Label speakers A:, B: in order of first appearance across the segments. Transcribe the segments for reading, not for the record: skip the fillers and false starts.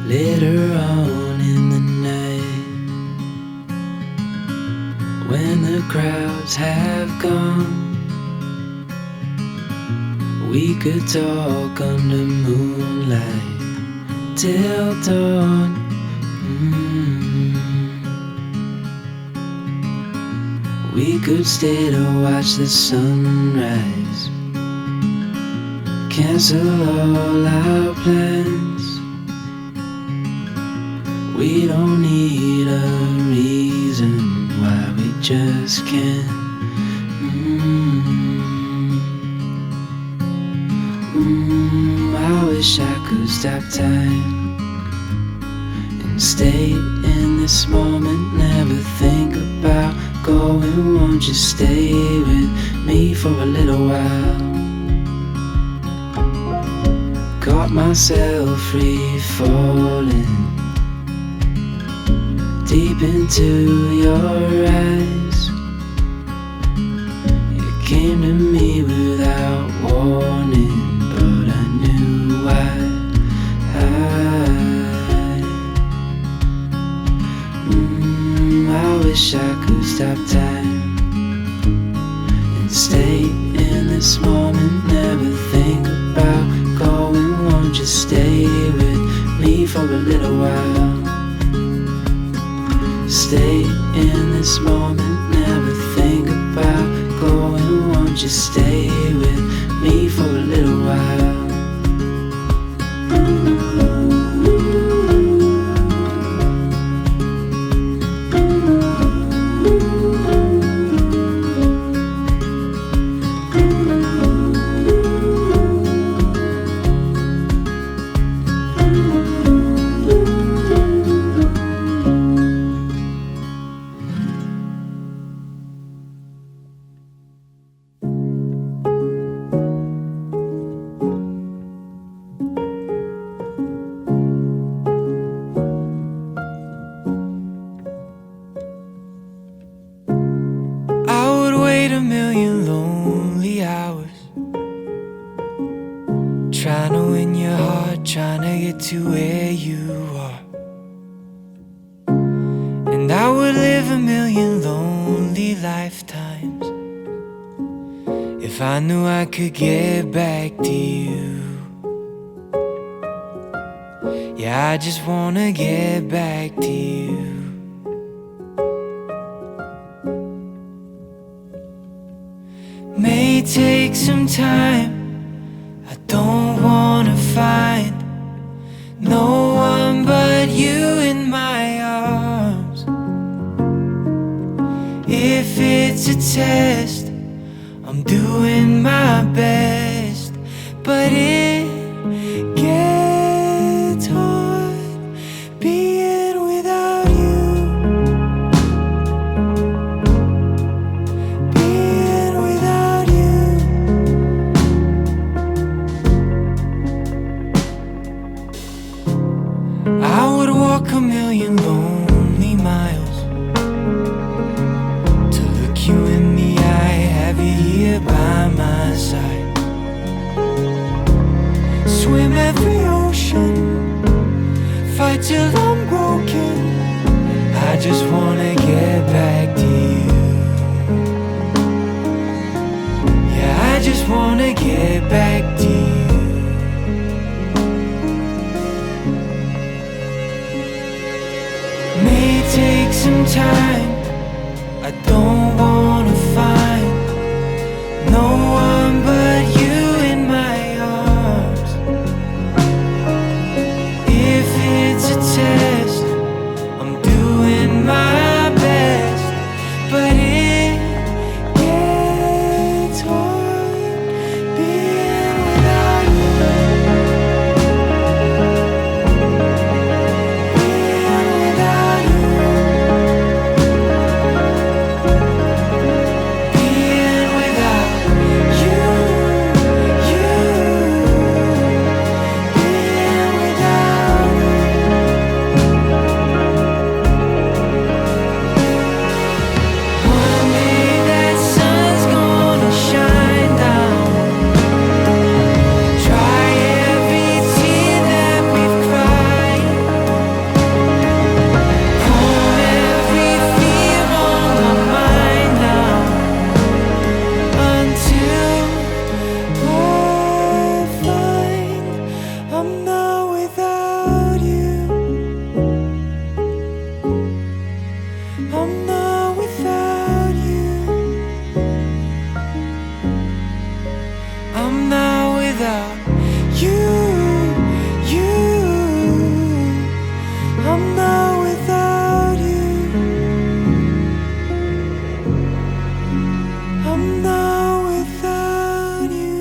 A: Later on in the night, when the crowds have gone, we could talk under moonlight till dawn. We could stay to watch the sunrise, cancel all our plans. We don't need a reason why we just can't. I wish I could stop time and stay in this moment, never think about going. Won't you stay with me for a little while? Caught myself free falling deep into your eyes. You came to me without warning, but I knew why. I wish I could stop time and stay in this moment, never think about going. Won't you stay with me for a little while? Stay in this moment, never think about going. Won't you stay with me for a little while? Trying to win your heart, trying to get to where you are. And I would live a million lonely lifetimes if I knew I could get back to you. Yeah, I just wanna get back to you. May take some time, I don't wanna find no one but you in my arms. If it's a test, I'm doing my best, but it gets hard being without you, being without you. I would walk a million lonely miles to look you in the eye, have you here by my side. Swim every ocean, fight till I'm broken. I just wanna get back to you. Yeah, I just wanna get back to you. May take some time, I don't wanna find no one but you in my arms. If it's a test, I'm doing my best, but it gets hard being without you, being without you, being without you, being without you. One day that sun's gonna shine down, dry every tear that we've cried, calm every fear on my mind now, until I find I'm not without you, I'm not without you, I'm not without you, I'm not without you, I'm not without you.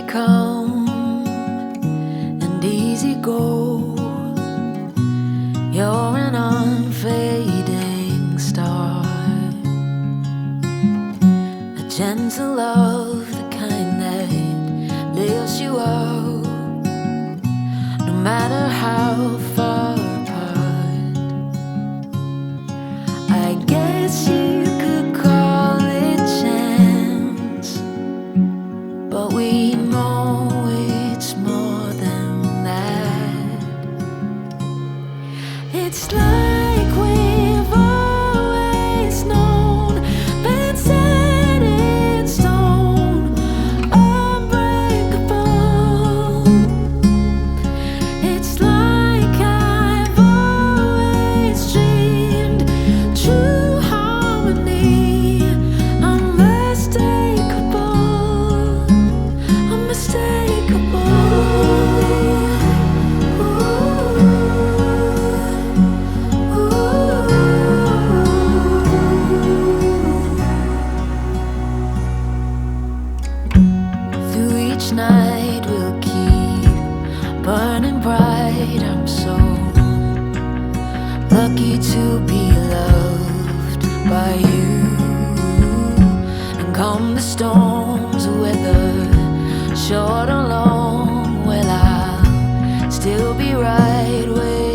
B: come and easy go. You're an unfading star, a gentle love, the kind that lifts you up, no matter how far apart. I guess you could call it chance, but we know it's more than that. It's like we've always known, been set in stone, unbreakable. It's like I've always dreamed, true harmony, unmistakable, unmistakable. Through each night we'll keep burning bright. I'm so lucky to be loved by you. And come the storms, whether short or long, well, I'll still be right where